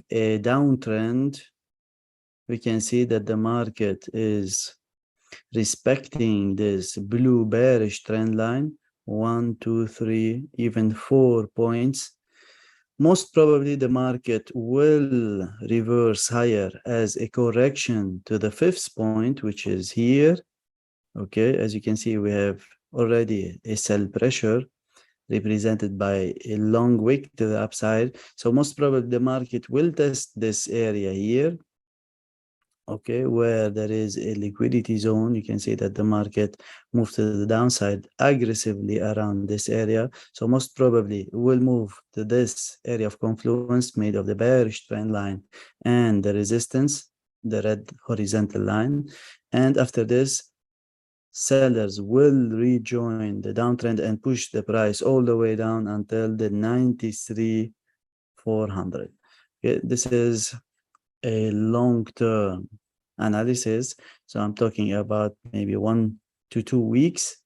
a downtrend, we can see that the market is respecting this blue bearish trend line, 1, 2, 3, even 4 points. Most probably the market will reverse higher as a correction to the 5th point, which is here. Okay, as you can see, we have already a sell pressure represented by a long wick to the upside. So most probably the market will test this area here, okay, where there is a liquidity zone. You can see that the market moved to the downside aggressively around this area. So most probably will move to this area of confluence made of the bearish trend line and the resistance, the red horizontal line. And after this, sellers will rejoin the downtrend and push the price all the way down until the 93,400. Okay, this is a long-term analysis, so I'm talking about maybe 1 to 2 weeks,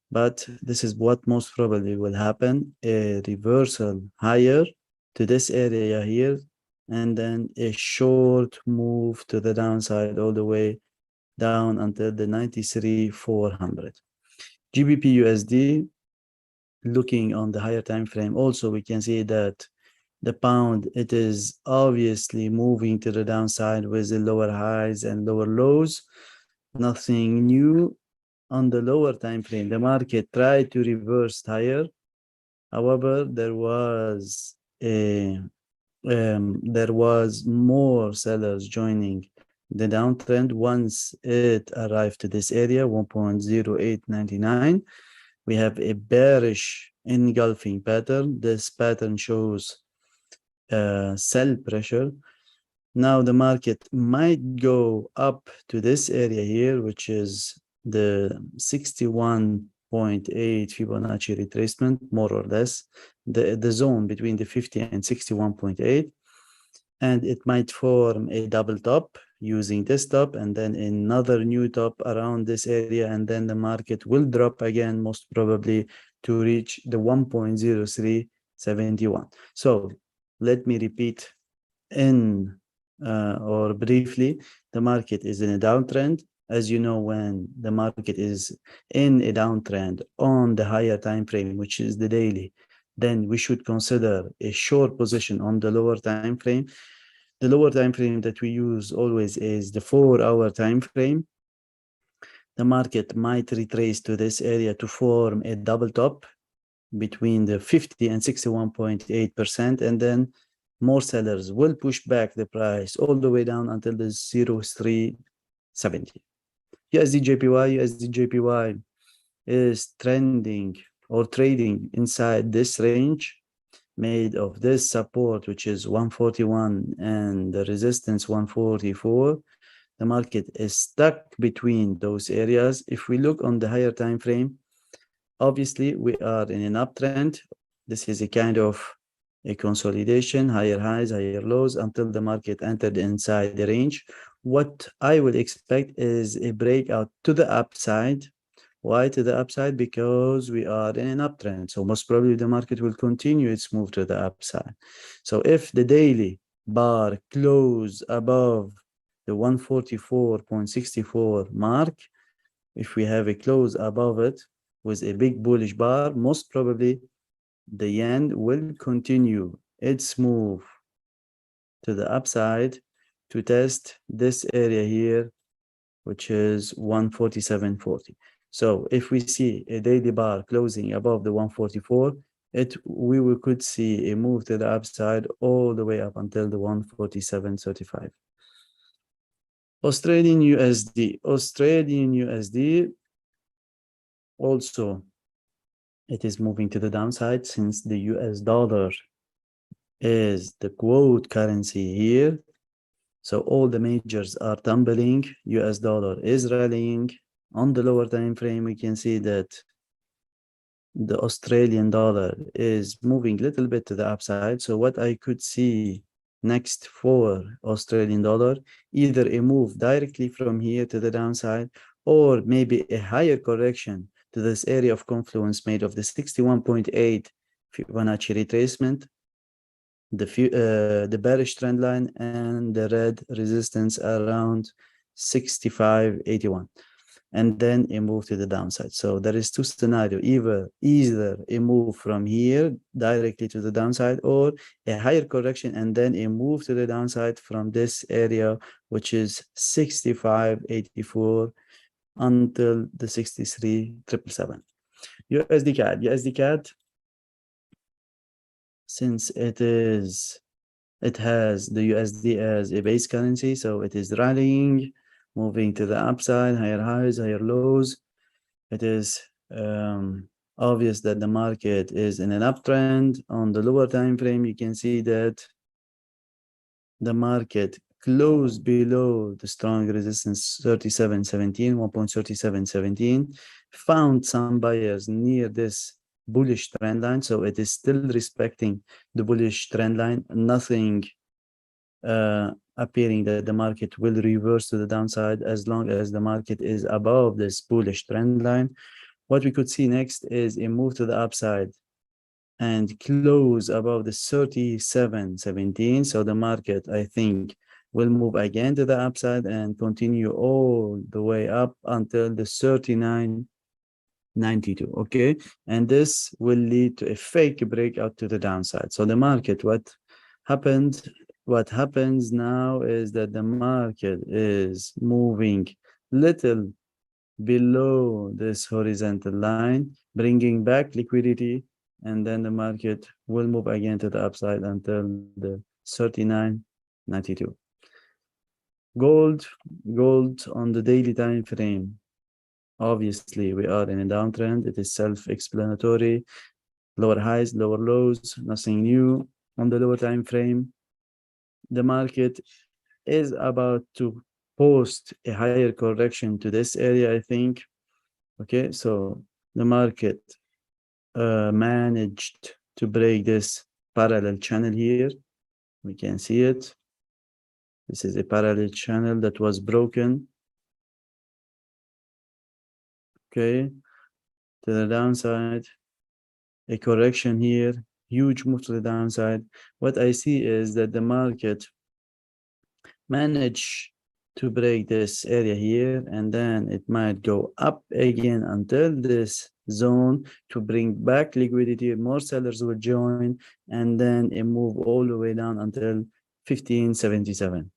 but this is what most probably will happen: a reversal higher to this area here, and then a short move to the downside all the way down until the 93,400. GBP USD, looking on the higher time frame, also we can see that the pound, it is obviously moving to the downside with the lower highs and lower lows. Nothing new on the lower time frame. The market tried to reverse higher. However, there was more sellers joining the downtrend once it arrived to this area, 1.0899. We have a bearish engulfing pattern. This pattern shows sell pressure. Now the market might go up to this area here, which is the 61.8 Fibonacci retracement, more or less, the zone between the 50 and 61.8, and it might form a double top using this top and then another new top around this area, and then the market will drop again, most probably to reach the 1.0371. So let me repeat or briefly, the market is in a downtrend. As you know, when the market is in a downtrend on the higher time frame, which is the daily, then we should consider a short position on the lower time frame. The lower time frame that we use always is the 4-hour time frame. The market might retrace to this area to form a double top between the 50 and 61.8%, and then more sellers will push back the price all the way down until the 0.370. USD JPY is trending or trading inside this range made of this support, which is 141, and the resistance 144. The market is stuck between those areas. If we look on the higher time frame, obviously we are in an uptrend. This is a kind of a consolidation, higher highs, higher lows, until the market entered inside the range. What I would expect is a breakout to the upside. Why to the upside? Because we are in an uptrend. So most probably the market will continue its move to the upside. So if the daily bar close above the 144.64 mark, if we have a close above it with a big bullish bar, most probably the yen will continue its move to the upside to test this area here, which is 147.40. So if we see a daily bar closing above the 144, we could see a move to the upside all the way up until the 147.35. Australian USD also, it is moving to the downside since the US dollar is the quote currency here. So all the majors are tumbling. US dollar is rallying. On the lower time frame, we can see that the Australian dollar is moving a little bit to the upside. So what I could see next for Australian dollar, either a move directly from here to the downside, or maybe a higher correction to this area of confluence made of the 61.8 Fibonacci retracement, the bearish trend line and the red resistance around 65.81, and then a move to the downside. So there is two scenarios: either a move from here directly to the downside, or a higher correction and then a move to the downside from this area, which is 65.84 until the 63.777. USD CAD, since it has the USD as a base currency, so it is rallying, moving to the upside, higher highs, higher lows. It is obvious that the market is in an uptrend. On the lower time frame, you can see that the market closed below the strong resistance 37.17, 1.3717, found some buyers near this bullish trend line, so it is still respecting the bullish trend line. Nothing appearing that the market will reverse to the downside as long as the market is above this bullish trend line. What we could see next is a move to the upside and close above the 37.17. So the market, I think, will move again to the upside and continue all the way up until the 39.92. Okay, and this will lead to a fake breakout to the downside. So the market, what happens now is that the market is moving little below this horizontal line, bringing back liquidity, and then the market will move again to the upside until the 39.92. Gold on the daily time frame. Obviously, we are in a downtrend. It is self-explanatory. Lower highs, lower lows, nothing new. On the lower time frame, the market is about to post a higher correction to this area, I think. Okay, so the market managed to break this parallel channel here. We can see it. This is a parallel channel that was broken. Okay, to the downside, a correction here, huge move to the downside. What I see is that the market managed to break this area here, and then it might go up again until this zone to bring back liquidity. More sellers will join, and then it move all the way down until 15.77.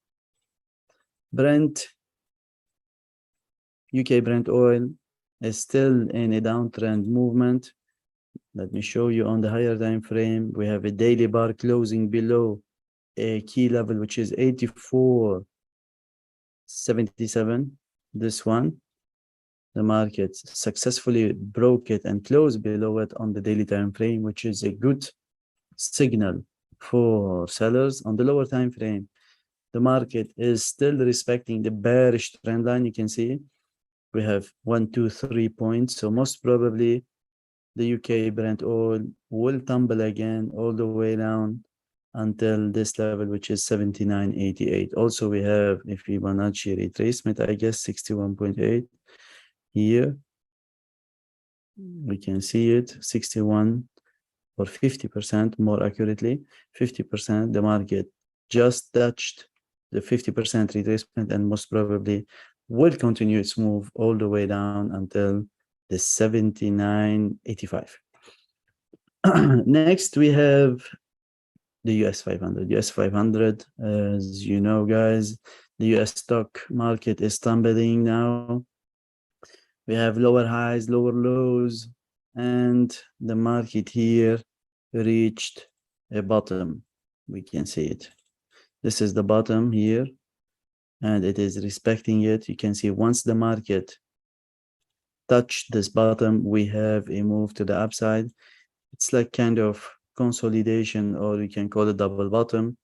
UK Brent oil is still in a downtrend movement. Let me show you on the higher time frame. We have a daily bar closing below a key level, which is 84.77. This one, the market successfully broke it and closed below it on the daily time frame, which is a good signal for sellers. On the lower time frame, the market is still respecting the bearish trend line. You can see we have 1, 2, 3 points. So most probably the UK Brent oil will tumble again all the way down until this level, which is 79.88. Also, we have a Fibonacci retracement, I guess, 61.8 here. We can see it, 61 or 50% more accurately, 50%. The market just touched the 50% retracement and most probably will continue its move all the way down until the 79.85. Next, we have the US 500. US 500, as you know, guys, the US stock market is tumbling now. We have lower highs, lower lows, and the market here reached a bottom. We can see it. This is the bottom here, and it is respecting it. You can see once the market touched this bottom, we have a move to the upside. It's like kind of consolidation, or you can call it double bottom,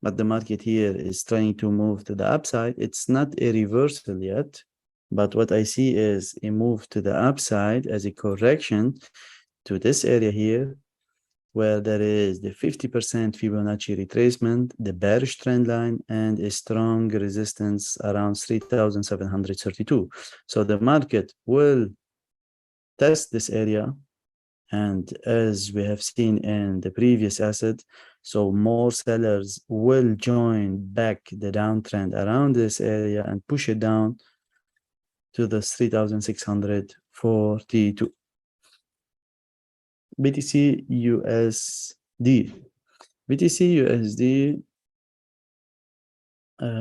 but the market here is trying to move to the upside. It's not a reversal yet, but what I see is a move to the upside as a correction to this area here, where there is the 50% Fibonacci retracement, the bearish trend line, and a strong resistance around 3,732. So the market will test this area, and as we have seen in the previous asset, So more sellers will join back the downtrend around this area and push it down to the 3,642. BTC USD. BTC USD,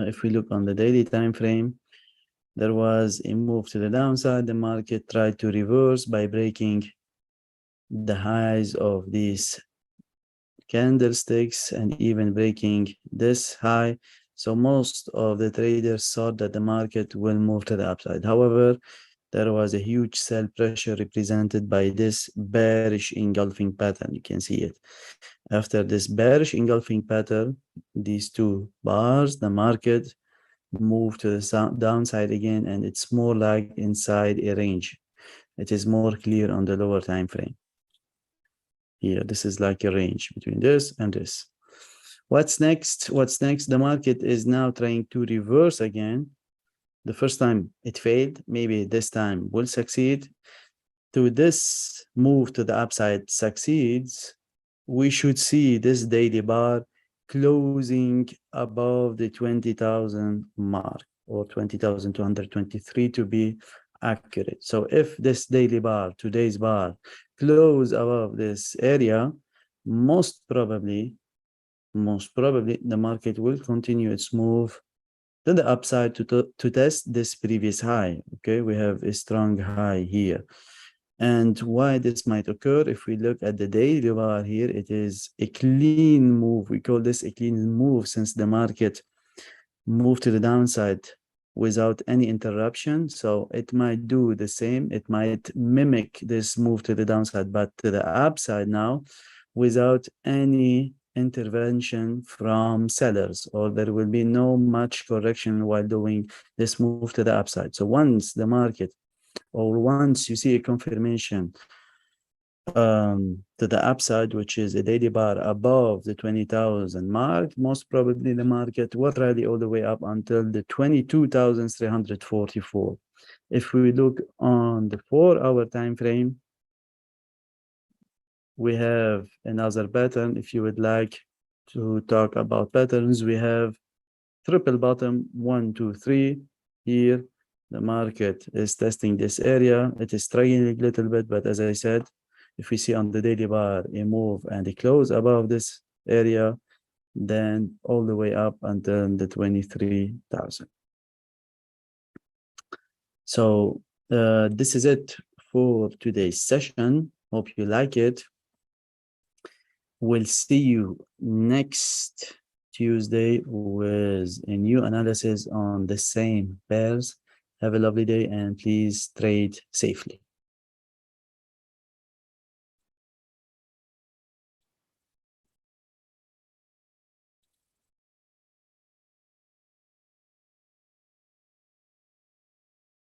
if we look on the daily time frame, there was a move to the downside. The market tried to reverse by breaking the highs of these candlesticks and even breaking this high. So most of the traders thought that the market will move to the upside. However, there was a huge sell pressure represented by this bearish engulfing pattern. You can see it. After this bearish engulfing pattern, these two bars, the market moved to the downside again, and it's more like inside a range. It is more clear on the lower time frame. Here, this is like a range between this and this. What's next? What's next? The market is now trying to reverse again. The first time it failed, maybe this time will succeed. To this move to the upside succeeds, we should see this daily bar closing above the 20,000 mark, or 20,223 to be accurate. So if this daily bar, today's bar, close above this area, most probably the market will continue its move to the upside to test this previous high. Okay, we have a strong high here. And why this might occur, if we look at the daily bar here, it is a clean move. We call this a clean move since the market moved to the downside without any interruption. So it might do the same. It might mimic this move to the downside, but to the upside now without any intervention from sellers, or there will be no much correction while doing this move to the upside. So once the market, or once you see a confirmation to the upside, which is a daily bar above the 20,000 mark, most probably the market will rally all the way up until the 22,344. If we look on the 4-hour time frame, we have another pattern. If you would like to talk about patterns, we have triple bottom 1 2 3 here. The market is testing this area. It is struggling a little bit, but as I said, if we see on the daily bar a move and a close above this area, then all the way up until the 23,000. So this is it for today's session. Hope you like it. We'll see you next Tuesday with a new analysis on the same pairs. Have a lovely day and please trade safely.